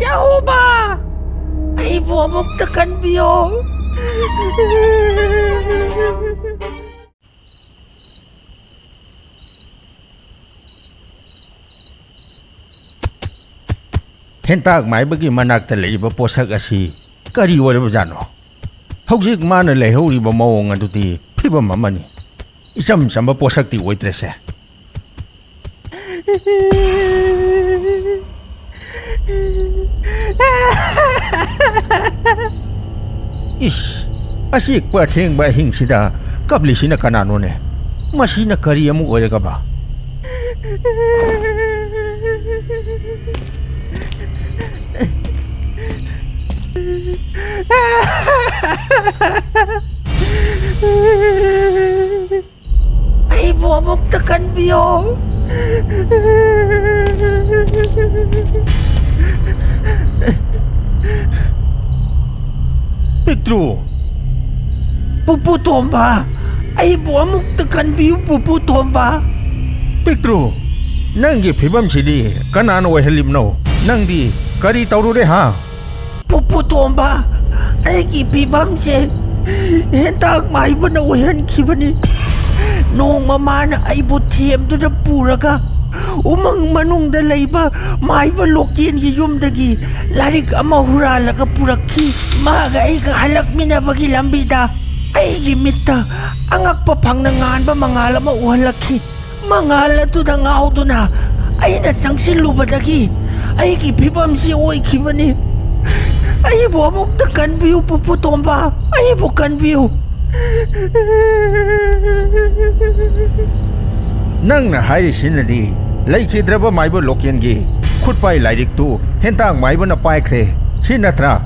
여호바, 아이고 목탁한 비요. ꯍꯦꯟꯇꯥꯛ ꯃꯥꯏꯕꯒꯤ ꯃꯅꯥꯛꯇ ꯂꯩꯕ ꯄꯣꯠꯁꯛ ꯑꯁꯤ ꯀꯔꯤ ꯑꯣꯏꯔꯕꯖꯥꯠꯅꯣ? ꯍꯧꯖꯤꯛ ꯃꯥꯅ ꯂꯩꯍꯧꯔꯤꯕ ꯃꯑꯣꯡ ꯑꯗꯨꯗꯤ ꯐꯤꯕꯝ ꯑꯃꯅꯤ. 이점 점버 보석디 오이드레세. 이씨, 아식 바탱 바행시다. 갑리시나 까나노네. 마시나 까리야무 오래가봐. Ay buamuktakan biyo. Petro, puputomba. Ay buamuktakan biyo puputomba. Petro, nanggi pibam sidi kanano wahelimno. Nangdi kari taurure ha. Puputomba. Ay kipibam se. Hentak maiba na wahan kibani. Noong mamana ay butiyem to na puraga. Umang manungda layba, maiba lokien yumdagi. Larik amahurala ka puraki. Maga ay kahalak minabagi lambida. Ay gimita, angak papang nangan ba mangala mauhalaki. Mangala to na ngao to na. Ay nasang silubadagi. Ay kipibam si oy kibani. Ay buamok takan biyo puputomba. Ay bukan biyo. Nang na hairisinadi, laikidraba maiba lokyengi. Khutpai lairik tu hentang maiba na paikre. Sinatra.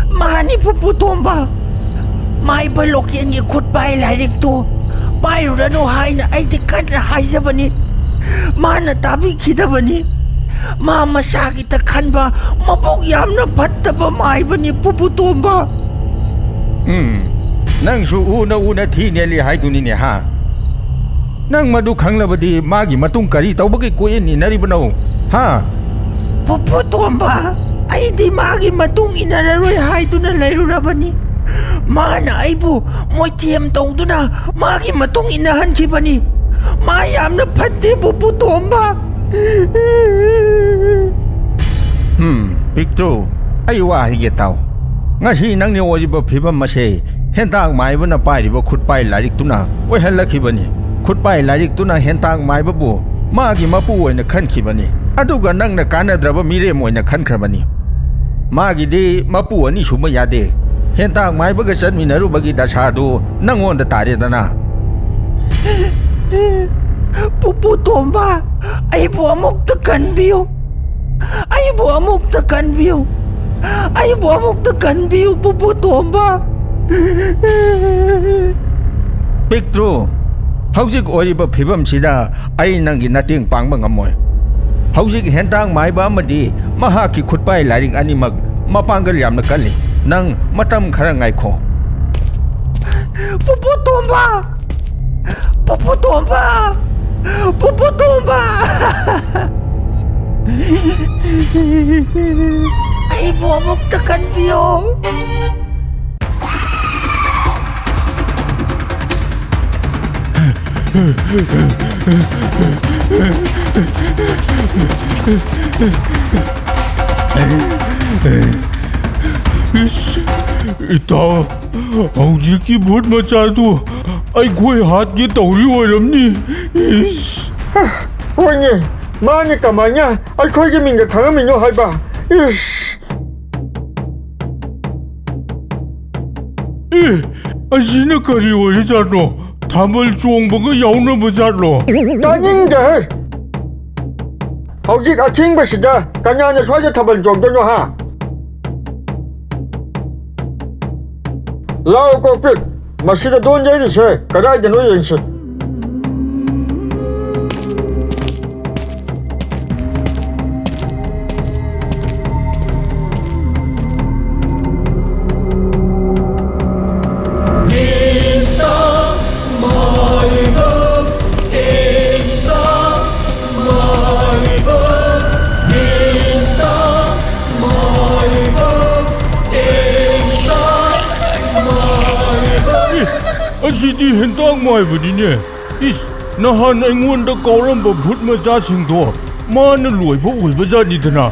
Mani puputomba. Maiba lokyengi khutpai lairik tu. Pairurano hai na ay tikat na hai sabani. Mana tabi kidabani. Mama sakit takan ba mabog yam na patta ba maiba ni puputomba. Nang su una thi neli haiduni ne ha. Nang madu khanglabadi magi matung kari tawbagi koyen ni naribano. Ha. Puputomba. Ay di magi matung inararoi haiduna lairurabani. Mana aibu moitiem tawduna magi matung inahan kibani. Mayam na patte puputomba. Picto, aywa hige taw. Ngasi nang ni ojiba phibam mase hentang maiba na pairiba khutpai larik tuna oihalakibani. Khutpai larik tuna hentang maiba bu magi mapu oina khankibani. Aduga nang na kanadraba mire moina khankrabani. Magi di mapu ani suma yade. Hentang maiba ga chanminaru bagi dasadu nangonda tare dana. Puputomba, ay buamok takan biyo. Ay buamok takan biyo. Ay buamok takan biyo puputomba. Pictro, hawjik oriba phibam sida ay nangi nating pangba ngamoy. Hawjik hentang maiba amadi mahaki khutpai laring animag mapanggal yamna kali nang matam khara ngaikho. Puputomba. Puputomba. Puputomba. Ay buamok takan biyo. इता हौजी की बहुत मचा दो आई कोई हाथ की तौरी हो रमनी 오니 마니 까마냐 아이 거기 민가 강하면요 하이바 아시나 거리 오리잖아 담을 종보가 야우나 보자로 나닌데 hौ직 아킹바시다 가냐냐 소아자 타발 정도뇨 하 라오 꼭빛 마시다 돈 제리세 가라이자 노예인세 ꯑꯁꯤꯗꯤ ꯍꯦꯟꯇꯥꯛ ꯃꯥꯏꯕꯅꯤꯅꯦ ꯏꯁ ꯅꯍꯥꯟ ꯑꯩꯉꯣꯟꯗ ꯀꯥꯎꯔꯝꯕ ꯚꯨꯠ ꯃꯆꯥꯁꯤꯡꯗꯣ ꯃꯥꯅ ꯂꯣꯏꯕ ꯑꯣꯏꯕꯖꯥꯠꯅꯤꯗꯅ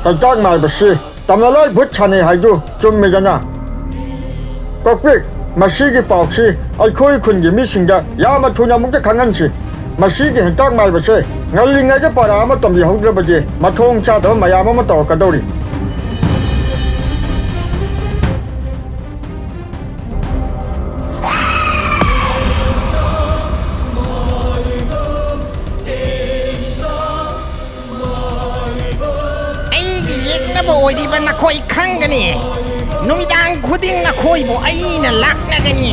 ꯍꯦꯟꯇꯥꯛ ꯃꯥꯏꯕꯁꯤ ꯇꯝꯅꯂꯣꯏ ꯚꯨꯠ ꯁꯥꯟꯅꯩ ꯍꯥꯏꯗꯨ ꯆꯨꯝꯃꯤꯗꯅ ꯀꯣꯛꯄꯤꯛ ꯃꯁꯤꯒꯤ ꯄꯥꯎꯁꯤ ꯑꯩꯈꯣꯏ ꯈꯨꯟꯒꯤ ꯃꯤꯁꯤꯡꯗ ꯌꯥꯝꯅ ꯊꯨꯅ ꯑꯃꯨꯛꯇ ꯈꯪꯍꯟꯁꯤ ꯃꯁꯤꯒꯤ ꯍꯦꯟꯇꯥꯛ ꯃꯥꯏꯕꯁꯦ ꯉꯜꯂꯤꯉꯩꯗ ꯄꯥꯔꯥ ꯑꯃ ꯇꯝꯕꯤꯍꯧꯗ꯭ꯔꯕꯗꯤ ꯃꯊꯣꯡ ꯆꯥꯗꯕ ꯃꯌꯥꯝ ꯑꯃ ꯇꯧꯔꯛꯀꯗꯧꯔꯤ ꯑꯩꯒꯤ ꯌꯦꯛꯅꯕ ꯑꯣꯏꯔꯤꯕ ꯅꯈꯣꯏ ꯈꯪꯒꯅꯤ ꯅꯨꯃꯤꯗꯥꯡ ꯈꯨꯗꯤꯡ ꯅꯈꯣꯏꯕꯨ ꯑꯩꯅ ꯂꯥꯛꯅꯒꯅꯤ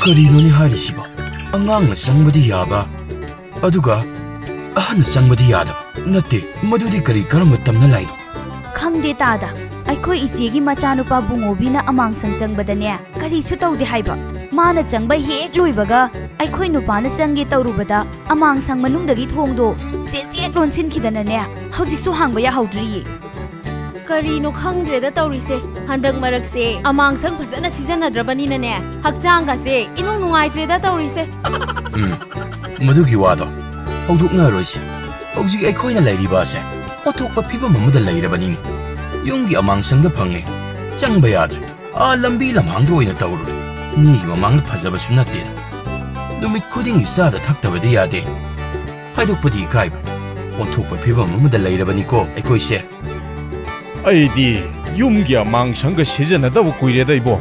ꯀꯔꯤꯅꯣꯅꯦ ꯍꯥꯏꯔꯤꯁꯤꯕꯣ ꯑꯉꯥꯡꯅ ꯆꯪꯕꯗꯤ ꯌꯥꯕ ꯑꯗꯨꯒ ꯑꯍꯟꯅ ꯆꯪꯕꯗꯤ ꯌꯥꯗꯕ ꯅꯠꯇꯦ ꯃꯗꯨꯗꯤ ꯀꯔꯤ ꯀꯔꯝꯕ ꯇꯝꯅ ꯂꯥꯏꯅꯣ ꯈꯪꯗꯦ ꯇꯥꯗ ꯑꯩꯈꯣꯏ ꯏꯆꯦꯒꯤ ꯃꯆꯥꯅꯨꯄꯥ ꯕꯨꯡꯉꯣꯕꯤꯅ ꯑꯃꯥꯡꯁꯪ ꯆꯪꯕꯗꯅꯦ ꯀꯔꯤꯁꯨ ꯇꯧꯗꯦ ꯍꯥꯏꯕ ꯃꯥꯅ ꯆꯪꯕ ꯍꯦꯛ ꯂꯣꯏꯕꯒ ꯑꯩꯈꯣꯏ ꯅꯨꯄꯥꯅ ꯆꯪꯒꯦ ꯇꯧꯔꯨꯕꯗ ꯑꯃꯥꯡꯁꯪ ꯃꯅꯨꯡꯗꯒꯤ ꯊꯣꯡꯗꯣ ꯆꯦꯠ ꯂꯣꯟꯁꯤꯟꯈꯤꯗꯅꯅꯦ ꯍꯧꯖꯤꯛꯁꯨ ꯍꯥꯡꯕ ꯌꯥꯍꯧꯗ꯭ꯔꯤꯌꯦ ꯀꯔꯤꯅꯣ ꯈꯪꯗ꯭ꯔꯦꯗ ꯇꯧꯔꯤꯁꯦ ꯍꯟꯗꯛ ꯃꯔꯛꯁꯦ ꯑꯃꯥꯡꯁꯪ ꯐꯖꯅ ꯁꯤꯖꯤꯟꯅꯗ꯭ꯔꯕꯅꯤꯅꯅꯦ ꯍꯛꯆꯥꯡꯒꯁꯦ ꯏꯅꯨꯡ ꯅꯨꯡꯉꯥꯏꯇ꯭ꯔꯦꯗ ꯇꯧꯔꯤꯁꯦ ꯃꯗꯨꯒꯤ ꯋꯥꯗꯣ ꯍꯧꯗꯣꯛꯅꯔꯣꯏꯁꯤ ꯍꯧꯖꯤꯛ ꯑꯩꯈꯣꯏꯅ ꯂꯩꯔꯤꯕ ꯑꯁꯦ ꯑꯣꯊꯣꯛꯄ ꯐꯤꯕꯝ ꯑꯃꯗ ꯂꯩꯔꯕꯅꯤꯅꯦ ꯌꯨꯝꯒꯤ ꯑꯃꯥꯡꯁꯪꯗ ꯐꯪꯉꯦ ꯆꯪꯕ ꯌꯥꯗ꯭ꯔꯦ ꯂꯝꯕꯤ ꯂꯝꯍꯥꯡꯗ ꯑꯣꯏꯅ ꯇꯧꯔꯨꯔꯦ ꯃꯤꯒꯤ ꯃꯃꯥꯡꯗ ꯐꯖꯕꯁꯨ ꯅꯠꯇꯦꯗ ꯅꯨꯃꯤꯠ ꯈꯨꯗꯤꯡꯒꯤ ꯆꯥꯗ ꯊꯛꯇꯕꯗꯤ ꯌꯥꯗꯦ ꯍꯥꯏꯗꯣꯛꯄꯗꯤ ꯏꯀꯥꯏꯕ ꯑꯣꯟꯊꯣꯛꯄ ꯐꯤꯕꯝ ꯑꯃꯗ ꯂꯩꯔꯕꯅꯤꯀꯣ ꯑꯩꯈꯣꯏꯁꯦ ꯑꯩꯗꯤ ꯌꯨꯝꯒꯤ ꯑꯃꯥꯡꯁꯪꯒ ꯁꯤꯖꯤꯟꯅꯗꯕ ꯀꯨꯏꯔꯦꯗ ꯏꯕꯣ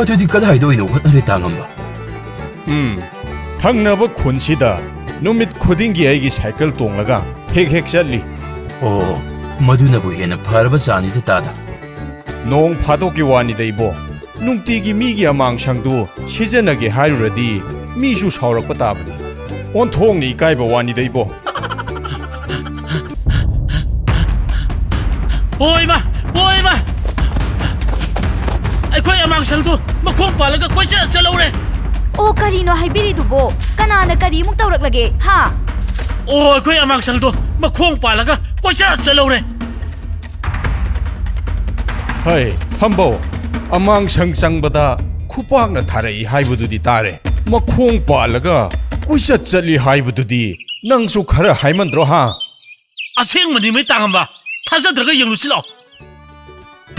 ꯑꯗꯨꯗꯤ ꯀꯗꯥꯏꯗ ꯑꯣꯏꯅ ꯍꯣꯠꯅꯔꯦ ꯇꯥꯉꯝꯕ ꯊꯪꯅꯕ ꯈꯨꯟꯁꯤꯗ ꯅꯨꯃꯤꯠ ꯈꯨꯗꯤꯡꯒꯤ ꯑꯩꯒꯤ ꯁꯥꯏꯀꯜ ꯇꯣꯡꯂꯒ ꯍꯦꯛ ꯍꯦꯛ ꯆꯠꯂꯤ ꯑꯣ ꯃꯗꯨꯅꯕꯨ ꯍꯦꯟꯅ ꯐꯔꯕ ꯆꯥꯅꯤꯗ ꯇꯥꯗ ꯅꯣꯡ ꯐꯥꯗꯣꯛꯀꯤ ꯋꯥꯅꯤꯗ ꯏꯕꯣ ꯅꯨꯡꯇꯤꯒꯤ ꯃꯤꯒꯤ ꯑꯃꯥꯡꯁꯪꯗꯨ ꯁꯤꯖꯤꯟꯅꯒꯦ ꯍꯥꯏꯔꯨꯔꯗꯤ ꯃꯤꯁꯨ ꯁꯥꯎꯔꯛꯄ ꯇꯥꯕꯅꯤ ꯑꯣꯟꯊꯣꯛꯅ ꯏꯀꯥꯏꯕ ꯋꯥꯅꯤꯗ ꯏꯕꯣ ꯍꯣꯏꯃ ꯑꯩꯈꯣꯏ ꯑꯃꯥꯡꯁꯪꯗꯨ ꯃꯈꯣꯡ ꯄꯥꯜꯂꯒ ꯀꯣꯏꯆꯠ ꯆꯠꯍꯧꯔꯦ ꯑꯣ ꯀꯔꯤꯅꯣ ꯍꯥꯏꯕꯤꯔꯤꯗꯨꯕꯣ ꯀꯅꯥꯅ ꯀꯔꯤꯃꯨꯛ ꯇꯧꯔꯛꯂꯒꯦ ꯍꯥ ꯑꯣ ꯑꯩꯈꯣꯏ ꯑꯃꯥꯡꯁꯪꯗꯨ ꯃꯈꯣꯡ ꯄꯥꯜꯂꯒ ꯀꯣꯏꯆꯠ ꯆꯠꯍꯧꯔꯦ ꯍꯩ ꯊꯝꯕꯧ ꯑꯃꯥꯡꯁꯪ ꯆꯪꯕꯗ ꯈꯨꯄꯥꯛꯅ ꯊꯥꯔꯛꯏ ꯍꯥꯏꯕꯗꯨꯗꯤ ꯇꯥꯔꯦ ꯃꯈꯣꯡ ꯄꯥꯜꯂꯒ ꯀꯣꯏꯆꯠ ꯆꯠꯂꯤ ꯍꯥꯏꯕꯗꯨꯗꯤ ꯅꯪꯁꯨ ꯈꯔ ꯍꯥꯏꯃꯟꯗ꯭ꯔꯣ ꯍꯥ ꯑꯁꯦꯡꯕꯅꯤ ꯃꯩ ꯇꯥꯉꯝꯕ ꯊꯥꯖꯗ꯭ꯔꯒ ꯌꯦꯡꯂꯨꯁꯤ ꯂꯥꯛꯑꯣ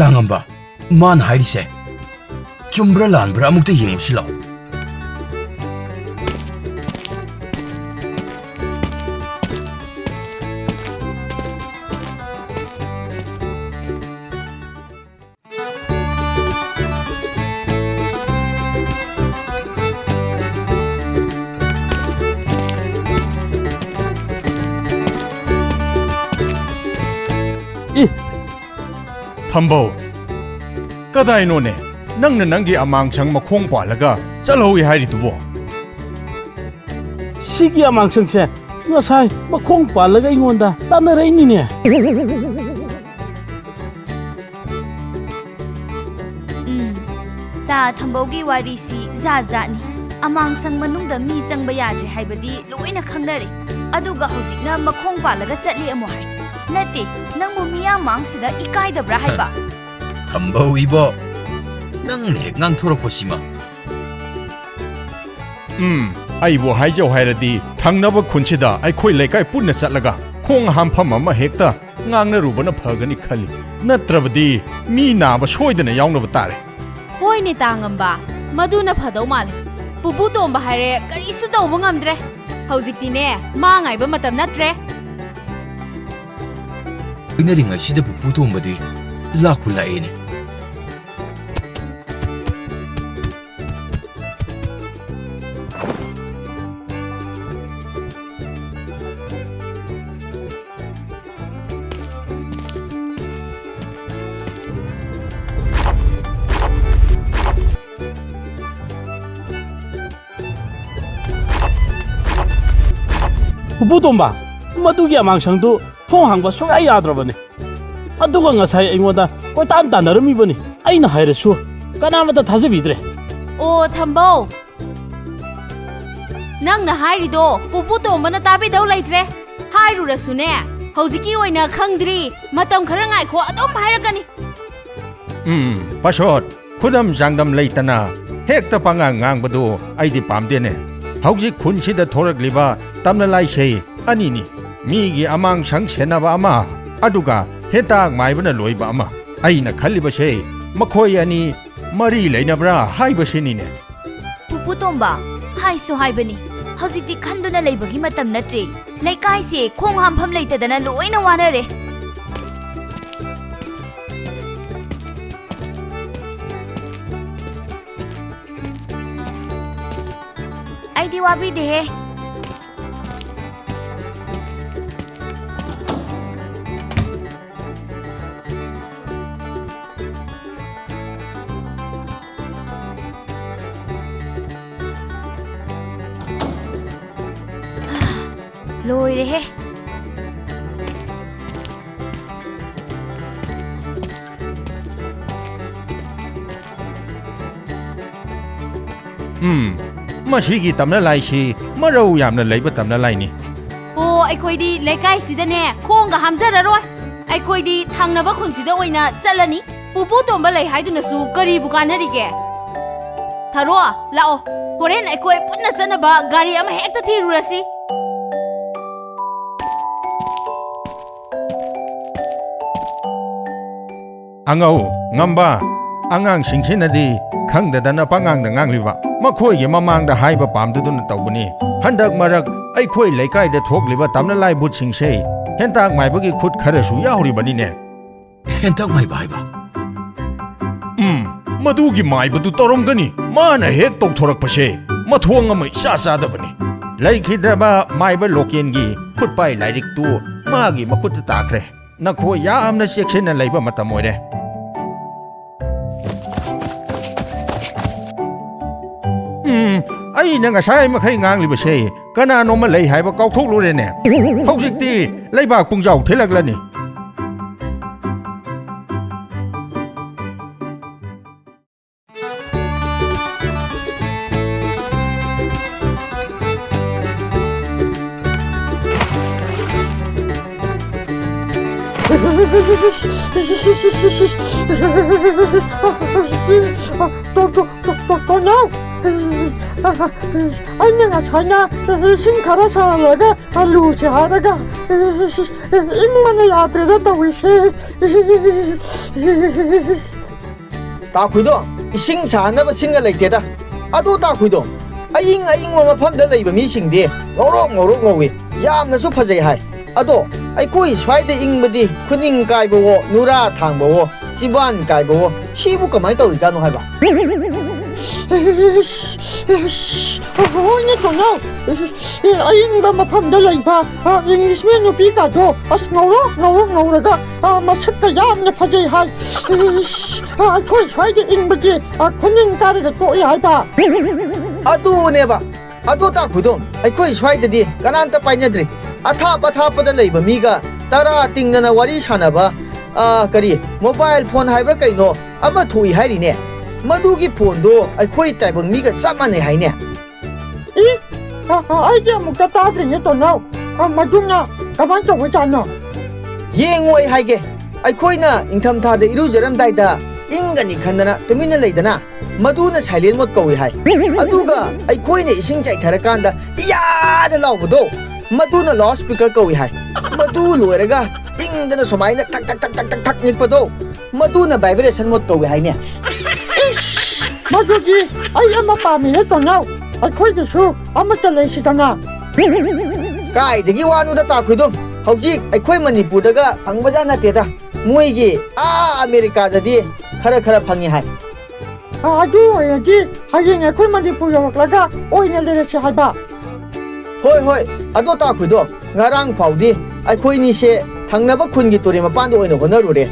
ꯇꯥꯉꯝꯕ ꯃꯥꯅ ꯍꯥꯏꯔꯤꯁꯦ ꯆꯨꯝꯕ꯭ꯔꯥ ꯂꯥꯟꯕ꯭ꯔꯥ ꯑꯃꯨꯛꯇ ꯌꯦꯡꯉꯨꯁꯤ ꯂꯥꯛꯑꯣ ꯊꯝꯕꯧ ꯀꯗꯥꯏꯅꯣꯅꯦ ꯅꯪꯅ ꯅꯪꯒꯤ ꯑꯃꯥꯡꯁꯪ ꯃꯈꯣꯡ ꯄꯥꯜꯂꯒ ꯆꯠꯍꯧꯏ ꯍꯥꯏꯔꯤꯗꯨꯕꯣ ꯁꯤꯒꯤ ꯑꯃꯥꯡꯁꯪꯁꯦ ꯉꯁꯥꯏ ꯃꯈꯣꯡ ꯄꯥꯜꯂꯒ ꯑꯩꯉꯣꯟꯗ ꯇꯥꯟꯅꯔꯛꯏꯅꯤꯅꯦ ꯇꯥ ꯊꯝꯕꯧꯒꯤ ꯋꯥꯔꯤꯁꯤ ꯖꯥꯠ ꯖꯥꯠꯅꯤ ꯑꯃꯥꯡꯁꯪ ꯃꯅꯨꯡꯗ ꯃꯤ ꯆꯪꯕ ꯌꯥꯗ꯭ꯔꯦ ꯍꯥꯏꯕꯗꯤ ꯂꯣꯏꯅ ꯈꯪꯅꯔꯦ ꯑꯗꯨꯒ ꯍꯧꯖꯤꯛꯅ ꯃꯈꯣꯡ ꯄꯥꯜꯂꯒ ꯆꯠꯂꯤ ꯑꯃꯨꯛ ꯍꯥꯏ ꯅꯠꯇꯦ ꯅꯪꯕꯨ ꯃꯤꯌꯥꯝ ꯃꯥꯡꯁꯤꯗ ꯏꯀꯥꯏꯗꯕ꯭ꯔꯥ ꯍꯥꯏꯕ ꯊꯝꯕꯧ ꯏꯕꯣ ꯅꯪꯅ ꯍꯦꯛ ꯉꯥꯡꯊꯣꯔꯛꯄꯁꯤꯃ ꯑꯩꯕꯨ ꯍꯥꯏꯖꯧ ꯍꯥꯏꯔꯗꯤ ꯊꯪꯅꯕ ꯈꯨꯟꯁꯤꯗ ꯑꯩꯈꯣꯏ ꯂꯩꯀꯥꯏ ꯄꯨꯟꯅ ꯆꯠꯂꯒ ꯈꯣꯡ ꯍꯥꯝꯐꯝ ꯑꯃ ꯍꯦꯛꯇ ꯉꯥꯡꯅꯔꯨꯕꯅ ꯐꯒꯅꯤ ꯈꯜꯂꯤ ꯅꯠꯇ꯭ꯔꯕꯗꯤ ꯃꯤ ꯅꯥꯕ ꯁꯣꯏꯗꯅ ꯌꯥꯎꯅꯕ ꯇꯥꯔꯦ ꯍꯣꯏꯅꯦ ꯇꯥꯉꯝꯕ ꯃꯗꯨꯅ ꯐꯗꯧ ꯃꯥꯜꯂꯦ ꯄꯨꯄꯨ ꯇꯣꯝꯕ ꯍꯥꯏꯔꯦ ꯀꯔꯤꯁꯨ ꯇꯧꯕ ꯉꯝꯗ꯭ꯔꯦ ꯍꯧꯖꯤꯛꯇꯤꯅꯦ ꯃꯥ ꯉꯥꯏꯕ ꯃꯇꯝ ꯅꯠꯇ꯭ꯔꯦ ꯂꯣꯏꯅꯔꯤꯉꯩꯁꯤꯗ ꯄꯨꯄꯨ ꯇꯣꯝꯕꯗꯤ ꯂꯥꯛꯄꯨ ꯂꯥꯛꯑꯦꯅꯦ ꯄꯨꯄꯨ ꯇꯣꯝꯕ ꯃꯗꯨꯒꯤ ꯑꯃꯥꯡꯁꯪꯗꯨ ꯊꯣꯡ ꯍꯥꯡꯕ ꯁꯨꯡꯌꯥ ꯌꯥꯗ꯭ꯔꯕꯅꯤ ꯑꯗꯨꯒ ꯉꯁꯥꯏ ꯑꯩꯉꯣꯟꯗ ꯀꯣꯏꯇꯥꯟ ꯇꯥꯟꯅꯔꯝꯃꯤꯕꯅꯤ ꯑꯩꯅ ꯍꯥꯏꯔꯁꯨ ꯀꯅꯥꯃꯠꯇ ꯊꯥꯖꯕꯤꯗ꯭ꯔꯦ ꯑꯣ ꯊꯝꯕꯧ ꯅꯪꯅ ꯍꯥꯏꯔꯤꯗꯣ ꯄꯨꯄꯨ ꯇꯣꯝꯕꯅ ꯇꯥꯕꯤꯗꯧ ꯂꯩꯇ꯭ꯔꯦ ꯍꯥꯏꯔꯨꯔꯁꯨꯅꯦ ꯍꯧꯖꯤꯛꯀꯤ ꯑꯣꯏꯅ ꯈꯪꯗ꯭ꯔꯤ ꯃꯇꯝ ꯈꯔ ꯉꯥꯏꯈꯣ ꯑꯗꯨꯝ ꯍꯥꯏꯔꯛꯀꯅꯤ ꯄꯁꯣꯠ ꯈꯨꯗꯝ ꯆꯥꯡꯗꯝ ꯂꯩꯇꯅ ꯍꯦꯛꯇ ꯄꯉꯥꯡ ꯉꯥꯡꯕꯗꯨ ꯑꯩꯗꯤ ꯄꯥꯝꯗꯦꯅꯦ ꯍꯧꯖꯤꯛ ꯈꯨꯟꯁꯤꯗ ꯊꯣꯔꯛꯂꯤꯕ ꯇꯝꯅ ꯂꯥꯏꯁꯦ ꯑꯅꯤꯅꯤ ꯃꯤꯒꯤ ꯑꯃꯥꯡꯁꯪ ꯁꯦꯟꯅꯕ ꯑꯃ ꯑꯗꯨꯒ ꯍꯦꯟꯇꯥꯛ ꯃꯥꯏꯕꯅ ꯂꯣꯏꯕ ꯑꯃ ꯑꯩꯅ ꯈꯜꯂꯤꯕꯁꯦ ꯃꯈꯣꯏ ꯑꯅꯤ ꯃꯔꯤ ꯂꯩꯅꯕ꯭ꯔꯥ ꯍꯥꯏꯕꯁꯤꯅꯤꯅꯦ ꯄꯨꯄꯨ ꯇꯣꯝꯕ ꯍꯥꯏꯁꯨ ꯍꯥꯏꯕꯅꯤ ꯍꯧꯖꯤꯛꯇꯤ ꯈꯟꯗꯨꯅ ꯂꯩꯕꯒꯤ ꯃꯇꯝ ꯅꯠꯇ꯭ꯔꯦ ꯂꯩꯀꯥꯏꯁꯦ ꯈꯣꯡ ꯍꯥꯝꯐꯝ ꯂꯩꯇꯗꯅ ꯂꯣꯏꯅ ꯋꯥꯅꯔꯦ ꯑꯩꯗꯤ ꯋꯥꯕꯤꯗꯦꯍꯦ ꯂꯣꯏꯔꯦꯍꯦ ꯃꯁꯤꯒꯤ ꯇꯝꯅ ꯂꯥꯏꯁꯤ ꯃꯔꯧ ꯌꯥꯝꯅ ꯂꯩꯕ ꯇꯝꯅ ꯂꯥꯏꯅꯤ ꯑꯣ ꯑꯩꯈꯣꯏꯗꯤ ꯂꯩꯀꯥꯏꯁꯤꯗꯅꯦ ꯈꯣꯡꯒ ꯍꯥꯝꯖꯔꯔꯣꯏ ꯑꯩꯈꯣꯏꯗꯤ ꯊꯪꯅꯕ ꯈꯨꯟꯁꯤꯗ ꯑꯣꯏꯅ ꯆꯠꯂꯅꯤ ꯄꯨꯄꯨ ꯇꯣꯝꯕ ꯂꯩ ꯍꯥꯏꯗꯨꯅꯁꯨ ꯀꯔꯤꯕꯨ ꯀꯥꯟꯅꯔꯤꯒꯦ ꯊꯥꯔꯣ ꯂꯥꯛꯑꯣ ꯍꯣꯔꯦꯟ ꯑꯩꯈꯣꯏ ꯄꯨꯟꯅ ꯆꯠꯅꯕ ꯒꯥꯔꯤ ꯑꯃ ꯍꯦꯛꯇ ꯊꯤꯔꯨꯔꯁꯤ ꯑꯉꯧ ꯉꯝꯕ ꯑꯉꯥꯡꯁꯤꯡꯁꯤꯅꯗꯤ ꯈꯪꯗꯗꯅ ꯄꯉꯥꯡꯗ ꯉꯥꯡꯂꯤꯕ ꯃꯈꯣꯏꯒꯤ ꯃꯃꯥꯡꯗ ꯍꯥꯏꯕ ꯄꯥꯝꯗꯨꯅ ꯇꯧꯕꯅꯤ ꯍꯟꯗꯛ ꯃꯔꯛ ꯑꯩꯈꯣꯏ ꯂꯩꯀꯥꯏꯗ ꯊꯣꯛꯂꯤꯕ ꯇꯝꯅ ꯂꯥꯏ ꯕꯨꯠꯁꯤꯡꯁꯦ ꯍꯦꯟꯇꯥꯛ ꯃꯥꯏꯕꯒꯤ ꯈꯨꯠ ꯈꯔꯁꯨ ꯌꯥꯎꯔꯤꯕꯅꯤꯅꯦ ꯍꯦꯟꯇꯥꯛ ꯃꯥꯏꯕ ꯍꯥꯏꯕ ꯃꯗꯨꯒꯤ ꯃꯥꯏꯕꯗꯨ ꯇꯧꯔꯝꯒꯅꯤ ꯃꯥꯅ ꯍꯦꯛ ꯇꯧꯊꯣꯔꯛꯄꯁꯦ ꯃꯊꯣꯡ ꯑꯃ ꯏꯆꯥ ꯆꯥꯗꯕꯅꯤ ꯂꯩꯈꯤꯗ꯭ꯔꯕ ꯃꯥꯏꯕ ꯂꯣꯀꯦꯟꯒꯤ ꯈꯨꯠꯄꯥꯏ ꯂꯥꯏꯔꯤꯛꯇꯨ ꯃꯥꯒꯤ ꯃꯈꯨꯠꯇ ꯇꯥꯈ꯭ꯔꯦ ꯅꯈꯣꯏ ꯌꯥꯝꯅ ꯆꯦꯛꯁꯤꯟꯅ ꯂꯩꯕ ꯃꯇꯝ ꯑꯣꯏꯔꯦ ꯑꯩꯅ ꯉꯁꯥꯏ ꯃꯈꯩ ꯉꯥꯡꯂꯤꯕꯁꯦ ꯀꯅꯥꯅꯣꯃ ꯂꯩ ꯍꯥꯏꯕ ꯀꯥꯎꯊꯣꯛꯂꯨꯔꯦꯅꯦ ꯍꯧꯖꯤꯛꯇꯤ ꯂꯩꯕꯥꯛ ꯄꯨꯡꯖꯥꯎ ꯊꯤꯜꯂꯛꯂꯅꯤ ꯇꯣꯅꯥꯎ ꯑꯩꯅ ꯉꯁꯥꯏꯅ ꯏꯁꯤꯡ ꯈꯔ ꯁꯥꯍꯜꯂꯒ ꯑꯂꯨꯁꯦ ꯍꯥꯏꯔꯒ ꯏꯪꯕꯅ ꯌꯥꯗ꯭ꯔꯦꯗ ꯇꯧꯔꯤꯁꯦ ꯇꯥꯈꯨꯏꯗꯣ ꯏꯁꯤꯡ ꯁꯥꯍꯟꯅꯕ ꯁꯤꯡꯒ ꯂꯩꯇꯦꯗ ꯑꯗꯨ ꯇꯥꯈꯨꯏꯗꯣ ꯑꯏꯪꯕ ꯃꯐꯝꯗ ꯂꯩꯕ ꯃꯤꯁꯤꯡꯗꯤ ꯉꯧꯔꯣꯛ ꯉꯧꯏ ꯌꯥꯝꯅꯁꯨ ꯐꯖꯩ ꯍꯥꯏ ꯑꯗꯣ ꯑꯩꯈꯣꯏ ꯁ꯭ꯋꯥꯏꯗ ꯏꯪꯕꯗꯤ ꯈꯨꯅꯤꯡ ꯀꯥꯏꯕꯋꯣ ꯅꯨꯔꯥ ꯊꯥꯡꯕꯋꯣ ꯆꯤꯕꯥꯟ ꯀꯥꯏꯕꯋꯣ ꯁꯤꯕꯨ ꯀꯃꯥꯏꯅ ꯇꯧꯔꯤꯖꯥꯠꯅꯣ ꯍꯥꯏꯕ ꯍꯣꯏꯅꯦ ꯇꯣꯅꯥꯎ ꯑꯏꯪꯕ ꯃꯐꯝꯗ ꯂꯩꯕ ꯏꯪꯂꯤꯁꯃꯦꯟ ꯅꯨꯄꯤꯒꯗꯣ ꯑꯁ ꯉꯧꯔꯒ ꯃꯁꯛꯀ ꯌꯥꯝꯅ ꯐꯖꯩ ꯍꯥꯏ ꯑꯩꯈꯣꯏ ꯁ꯭ꯋꯥꯏꯗ ꯏꯪꯕꯗꯤ ꯈꯨꯅꯤꯡ ꯀꯥꯏꯔꯒ ꯇꯣꯛꯏ ꯍꯥꯏꯕ ꯑꯗꯨꯅꯦꯕ ꯑꯗꯣ ꯇꯥꯈꯨꯏꯗꯣ ꯑꯩꯈꯣꯏ ꯁ꯭ꯋꯥꯏꯗꯗꯤ ꯀꯅꯥꯝꯇ ꯄꯥꯏꯅꯗ꯭ꯔꯤ ꯑꯊꯥꯞꯄꯗ ꯂꯩꯕ ꯃꯤꯒ ꯇꯔꯥ ꯇꯤꯡꯗꯅ ꯋꯥꯔꯤ ꯁꯥꯟꯅꯕ ꯀꯔꯤ ꯃꯣꯕꯥꯏꯜ ꯐꯣꯟ ꯍꯥꯏꯕ꯭ꯔꯥ ꯀꯩꯅꯣ ꯑꯃ ꯊꯣꯛꯏ ꯍꯥꯏꯔꯤꯅꯦ ꯃꯗꯨꯒꯤ ꯐꯣꯟꯗꯣ ꯑꯩꯈꯣꯏ ꯇꯥꯏꯕꯪ ꯃꯤꯒ ꯆꯞ ꯃꯥꯟꯅꯩ ꯍꯥꯏꯅꯦ ꯑꯩꯗꯤ ꯑꯃꯨꯛꯇ ꯇꯥꯗ꯭ꯔꯤꯅꯦ ꯇꯣꯅꯥꯎ ꯃꯗꯨꯅ ꯀꯃꯥꯏꯅ ꯇꯧꯕꯖꯥꯠꯅꯣ ꯌꯦꯡꯉꯨ ꯑꯩ ꯍꯥꯏꯒꯦ ꯑꯩꯈꯣꯏꯅ ꯏꯪꯊꯝꯊꯥꯗ ꯏꯔꯨꯖꯔꯝꯗꯥꯏꯗ ꯏꯪꯒꯅꯤ ꯈꯟꯗꯅ ꯇꯨꯃꯤꯟꯅ ꯂꯩꯗꯅ ꯃꯗꯨꯅ ꯁꯥꯏꯂꯦꯟ ꯃꯣꯗ ꯀꯧꯏ ꯍꯥꯏ ꯑꯗꯨꯒ ꯑꯩꯈꯣꯏꯅ ꯏꯁꯤꯡ ꯆꯥꯏꯊꯔꯀꯥꯟꯗ ꯏꯌꯥꯗ ꯂꯥꯎꯕꯗꯣ ꯃꯗꯨꯅ ꯂꯥꯎꯗ ꯁ꯭ꯄꯤꯀꯔ ꯀꯧꯏ ꯍꯥꯏ ꯃꯗꯨ ꯂꯣꯏꯔꯒ ꯏꯪꯗꯅ ꯁꯨꯃꯥꯏꯅ ꯊꯛ ꯅꯤꯛꯄꯗꯣ ꯃꯗꯨꯅ ꯚꯥꯏꯕ꯭ꯔꯦꯁꯟ ꯃꯣꯗ ꯀꯧꯏ ꯍꯥꯏꯅꯦ ꯃꯗꯨꯗꯤ ꯑꯩ ꯑꯃ ꯄꯥꯝꯃꯤꯍꯦ ꯇꯣꯅꯥꯎ ꯑꯩꯈꯣꯏꯒꯤꯁꯨ ꯑꯃꯠꯇ ꯂꯩꯁꯤꯗꯅ ꯀꯥꯏꯗꯒꯤ ꯋꯥꯅꯣꯗ ꯇꯥꯈꯨꯏꯗꯣ ꯍꯧꯖꯤꯛ ꯑꯩꯈꯣꯏ ꯃꯅꯤꯄꯨꯔꯗꯒ ꯐꯪꯕꯖꯥꯠ ꯅꯠꯇꯦꯗ ꯃꯣꯏꯒꯤ ꯑꯃꯦꯔꯤꯀꯥꯗꯗꯤ ꯈꯔ ꯐꯪꯉꯤ ꯍꯥꯏ ꯑꯗꯨ ꯑꯣꯏꯔꯗꯤ ꯍꯌꯦꯡ ꯑꯩꯈꯣই ꯃꯅꯤꯄꯨꯔ ꯌꯧꯔꯛꯂꯒ ꯑꯣꯏꯅ ꯂꯩꯔꯁꯤ ꯍꯥꯏꯕ ꯍꯣꯏ ꯑꯗꯣ ꯇꯥꯈꯨꯏꯗꯣ ꯉꯔꯥꯡ ꯐꯥꯎꯗꯤ ꯑꯩꯈꯣꯏꯅꯤꯁꯦ ꯊꯪꯅꯕ ꯈꯨꯟꯒꯤ ꯇꯨꯔꯦꯟ ꯃꯄꯥꯟꯗ ꯑꯣꯏꯅ ꯍꯣꯠꯅꯔꯨꯔꯦ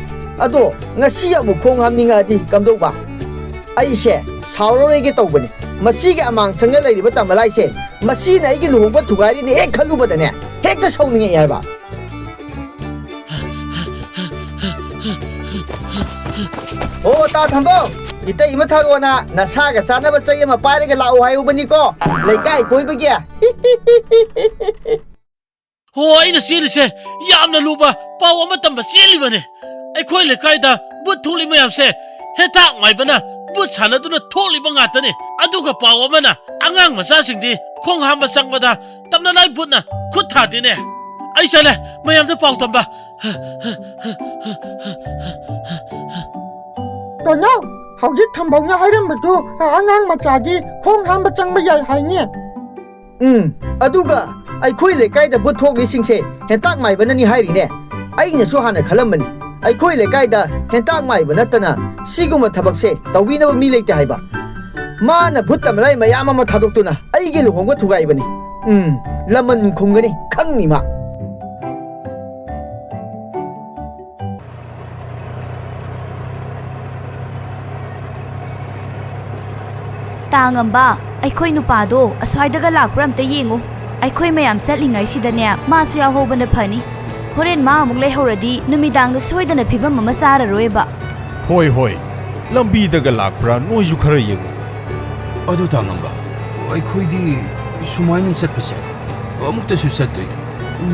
ꯑꯗꯣ ꯉꯁꯤ ꯑꯃꯨꯛ ꯈꯣꯡ ꯍꯥꯝꯅꯤꯡꯉꯛꯑꯗꯤ ꯀꯝꯗꯧꯕ ꯑꯩꯁꯦ ꯁꯥꯎꯔꯔꯣꯏꯒꯦ ꯇꯧꯕꯅꯤ ꯃꯁꯤꯒꯤ ꯑꯃꯥꯡꯁꯪꯗ ꯂꯩꯔꯤꯕ ꯇꯝꯕꯂꯥꯏꯁꯦ ꯃꯁꯤꯅ ꯑꯩꯒꯤ ꯂꯨꯍꯣꯡꯕ ꯊꯨꯒꯥꯏꯔꯤꯅꯦ ꯍꯦꯛ ꯈꯜꯂꯨꯕꯗꯅꯦ ꯍꯦꯛꯇ ꯁꯥꯎꯅꯤꯡꯉꯛꯏ ꯍꯥꯏꯕ ꯑꯣ ꯇꯥ ꯊꯝꯕꯧ 이따 이마 타로나 나사가 싸나바 ጸ이마 빠르게 라오 하요버니고 레이까이 고이버기 ꯍꯣ ꯑꯩꯅ ꯆꯦꯜꯂꯤꯁꯦ ꯌꯥꯝꯅ ꯂꯨꯕ ꯄꯥꯎ ꯑꯃ ꯇꯝꯕ ꯆꯦꯜꯂꯤꯕꯅꯤ ꯑꯩꯈꯣꯏ ꯂꯩꯀꯥꯏꯗ ꯕꯨꯠ ꯊꯣꯛꯂꯤ ꯃꯌꯥꯝꯁꯦ ꯍꯦꯟꯇꯥꯛ ꯃꯥꯏꯕꯅ ꯕꯨꯠ ꯁꯥꯟꯅꯗꯨꯅ ꯊꯣꯛꯂꯤꯕ ꯉꯥꯛꯇꯅꯤ ꯑꯗꯨꯒ ꯄꯥꯎ ꯑꯃꯅ ꯑꯉꯥꯡ ꯃꯆꯥꯁꯤꯡꯗꯤ ꯈꯣꯡ ꯍꯥꯝꯕ ꯆꯪꯕꯗ ꯇꯝꯅꯂꯥꯏ ꯕꯨꯠꯅ ꯈꯨꯠ ꯊꯥꯗꯦꯅꯦ ꯑꯩ ꯆꯠꯂꯦ ꯃꯌꯥꯝꯗ ꯄꯥꯎ ꯇꯝꯕ ꯀꯩꯅꯣ ꯍꯧꯖꯤꯛ ꯊꯝꯕꯧꯅ ꯍꯥꯏꯔꯝꯕꯗꯨ ꯑꯉꯥꯡ ꯃꯆꯥꯗꯤ ꯈꯣꯡ ꯍꯥꯝꯕ ꯆꯪꯕ ꯌꯥꯏ ꯍꯥꯏꯅꯤ ꯑꯗꯨꯒ ꯑꯩꯈꯣꯏ ꯂꯩꯀꯥꯏꯗ ꯕꯨꯠ ꯊꯣꯛꯂꯤꯁꯤꯡꯁꯦ ꯍꯦꯟꯇꯥꯛ ꯃꯥꯏꯕꯅꯅꯤ ꯍꯥꯏꯔꯤꯅꯦ ꯑꯩꯅꯁꯨ ꯍꯥꯟꯅ ꯈꯜꯂꯝꯕꯅꯤ ꯑꯩꯈꯣꯏ ꯂꯩꯀꯥꯏꯗ ꯍꯦꯟꯇꯥꯛ ꯃꯥꯏꯕ ꯅꯠꯇꯅ ꯁꯤꯒꯨꯝꯕ ꯊꯕꯛꯁꯦ ꯇꯧꯕꯤꯅꯕ ꯃꯤ ꯂꯩꯇꯦ ꯍꯥꯏꯕ ꯃꯥꯅ ꯚꯨꯠ ꯇꯝꯂꯥꯏ ꯃꯌꯥꯝ ꯑꯃ ꯊꯥꯗꯣꯛꯇꯨꯅ ꯑꯩꯒꯤ ꯂꯨꯍꯣꯡꯕ ꯊꯨꯒꯥꯏꯕꯅꯤ ꯂꯃꯟ ꯈꯨꯝꯒꯅꯤ ꯈꯪꯅꯤ ꯃꯥ ꯇꯥꯉꯝꯕ ꯑꯩꯈꯣꯏ ꯅꯨꯄꯥꯗꯣ ꯑꯁ꯭ꯋꯥꯏꯗꯒ ꯂꯥꯛꯄ꯭ꯔꯥ ꯑꯝꯇ ꯌꯦꯡꯉꯨ ꯑꯩꯈꯣꯏ ꯃꯌꯥꯝ ꯆꯠꯂꯤꯉꯩꯁꯤꯗꯅꯦ ꯃꯥꯁꯨ ꯌꯥꯎꯍꯧꯕꯅ ꯐꯅꯤ ꯍꯣꯔꯦꯟ ꯃꯥ ꯑꯃꯨꯛ ꯂꯩꯍꯧꯔꯗꯤ ꯅꯨꯃꯤꯗꯥꯡꯗ ꯁꯣꯏꯗꯅ ꯐꯤꯕꯝ ꯑꯃ ꯆꯥꯔꯔꯣꯏꯕ ꯍꯣꯏ ꯍꯣꯏ ꯂꯝꯕꯤꯗꯒ ꯂꯥꯛꯄ꯭ꯔꯥ ꯅꯣꯏꯁꯨ ꯈꯔ ꯌꯦꯡꯉꯨ ꯑꯗꯨ ꯇꯥꯉꯝꯕ ꯑꯩꯈꯣꯏꯗꯤ ꯁꯨꯃꯥꯏꯅ ꯆꯠꯄꯁꯦ ꯑꯃꯨꯛꯇꯁꯨ ꯆꯠꯇ꯭ꯔꯤ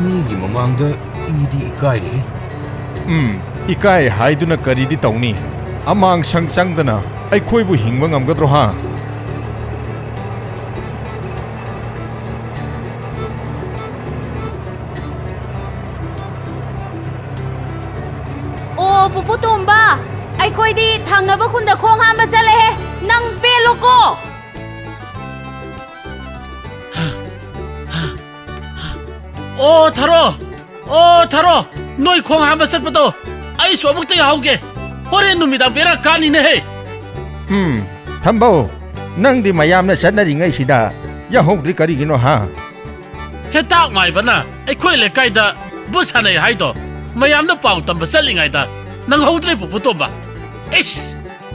ꯃꯤꯒꯤ ꯃꯃꯥꯡꯗ ꯏꯗꯤ ꯏꯀꯥꯏꯔꯦ ꯏꯀꯥꯏ ꯍꯥꯏꯗꯨꯅ ꯀꯔꯤꯗꯤ ꯇꯧꯅꯤ ꯑꯃꯥꯡꯁꯪ ꯆꯪꯗꯅ ꯑꯩꯈꯣꯏꯕꯨ ꯍꯤꯡꯕ ꯉꯝꯒꯗ꯭ꯔꯣ ꯍꯥ ꯑꯣ ꯄꯨꯄꯨ ꯇꯣꯝꯕ ꯑꯩꯈꯣꯏꯗꯤ ꯊꯪꯅꯕ ꯈꯨꯟꯗ ꯈꯣꯡ ꯍꯥꯝꯕ ꯆꯠꯂꯦꯍꯦ ꯅꯪ ꯄꯦꯜꯂꯣꯀꯣ ꯑꯣ ꯊꯥꯔꯣ ꯅꯣꯏ ꯈꯣꯡ ꯍꯥꯝꯕ ꯆꯠꯄꯗꯣ ꯑꯩꯁꯨ ꯑꯃꯨꯛꯇ ꯌꯥꯎꯍꯧꯒꯦ ꯍꯣꯔꯦꯟ ꯅꯨꯃꯤꯗꯥꯡ ꯕꯦꯔꯥ ꯀꯥꯅꯤꯅꯦꯍꯦ ꯊꯝꯕꯧ ꯅꯪꯗꯤ ꯃꯌꯥꯝꯅ ꯆꯠꯅꯔꯤꯉꯩꯁꯤꯗ ꯌꯥꯍꯧꯗ꯭ꯔꯤ ꯀꯔꯤꯒꯤꯅꯣ ꯍꯥ ꯍꯦꯟꯇꯥꯛ ꯃꯥꯏꯕꯅ ꯑꯩꯈꯣꯏ ꯂꯩꯀꯥꯏꯗ ꯕꯨꯠ ꯁꯥꯟꯅꯩ ꯍꯥꯏꯗꯣ ꯃꯌꯥꯝꯗ ꯄꯥꯎ ꯇꯝꯕ ꯆꯠꯂꯤꯉꯩꯗ ꯅꯪꯍꯧꯗ꯭ꯔꯦ ꯄꯨꯄꯨ ꯇꯣꯝꯕ ꯏꯁ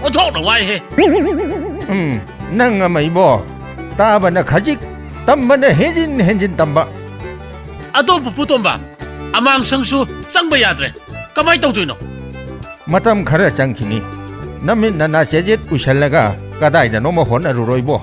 ꯑꯣꯟꯊꯣꯛꯅ ꯋꯥꯏꯍꯦ ꯅꯪ ꯑꯃ ꯏꯕꯣ ꯇꯥꯕꯅ ꯈꯖꯤꯛ ꯇꯝꯕꯅ ꯍꯦꯟꯖꯤꯟ ꯇꯝꯕ ꯑꯗꯣ ꯄꯨꯄꯨ ꯇꯣꯝꯕ ꯑꯃꯥꯡꯁꯪꯁꯨ ꯆꯪꯕ ꯌꯥꯗ꯭ꯔꯦ ꯀꯃꯥꯏ ꯇꯧꯗꯣꯏꯅꯣ ꯃꯇꯝ ꯈꯔ ꯆꯪꯈꯤꯅꯤ ꯅꯃꯤꯠ ꯅꯅꯥ ꯆꯦꯖꯦꯠ ꯎꯏꯁꯜꯂꯒ ꯀꯗꯥꯏꯗꯅꯣꯃ ꯍꯣꯠꯅꯔꯨꯔꯣꯏꯕꯣ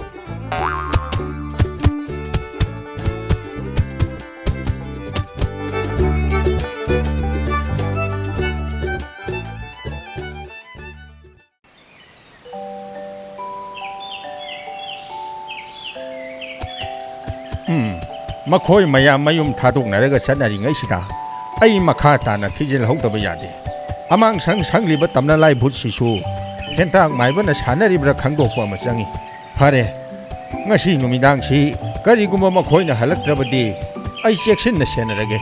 ꯃꯈꯣꯏ ꯃꯌꯥꯝ ꯃꯌꯨꯝ ꯊꯥꯗꯣꯛꯅꯔꯒ ꯆꯠꯅꯔꯤꯉꯩꯁꯤꯗ ꯑꯩ ꯃꯈꯥ ꯇꯥꯅ ꯊꯤꯖꯤꯜꯍꯧꯗꯕ ꯌꯥꯗꯦ ꯑꯃꯥꯡꯁꯪ ꯁꯪꯂꯤꯕ ꯇꯝꯅꯂꯥꯏ ꯚꯨꯠꯁꯤꯁꯨ ꯍꯦꯟꯇꯥꯛ ꯃꯥꯏꯕꯅ ꯁꯥꯟꯅꯔꯤꯕ꯭ꯔꯥ ꯈꯪꯗꯣꯛꯄ ꯑꯃ ꯆꯪꯏ ꯐꯔꯦ ꯉꯁꯤ ꯅꯨꯃꯤꯗꯥꯡꯁꯤ ꯀꯔꯤꯒꯨꯝꯕ ꯃꯈꯣꯏꯅ ꯍꯜꯂꯛꯇ꯭ꯔꯕꯗꯤ ꯑꯩ ꯆꯦꯛꯁꯤꯟꯅ ꯁꯦꯟꯅꯔꯒꯦ